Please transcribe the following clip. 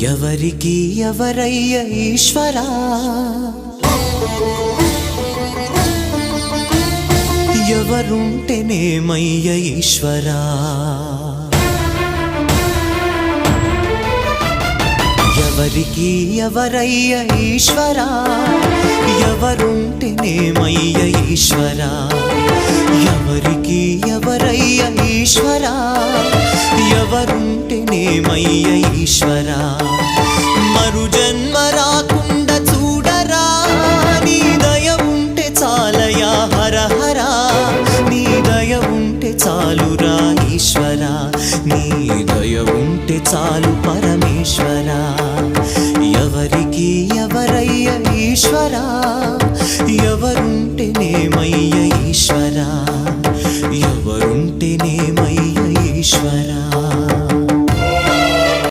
ఎవరికి ఎవరయ్య ఈశ్వరా, ఎవరుంటేనేమయ్య ఈశ్వరా, ఎవరికి ఎవరయ్య ఈశ్వరా, ఎవరుంటేనేమయ్య ఈశ్వరా, ఎవరికి ఎవరయ్య ఈశ్వరా, ఎవరుంటేనేమయ్య ఈశ్వరా. మరు జన్మ రాకుండా చూడరా, నీ దయ ఉంటే చాలయా హర హరా, నీ దయ ఉంటే చాలురా ఈశ్వరా, నీ దయ ఉంటే చాలు పరమేశ్వరా. ఎవరికి ఎవరయ్య ఈశ్వరా, ఎవరుంటేనేమయ్య ఈశ్వరా, ఎవరుంటేనేమయ్య ఈశ్వరా.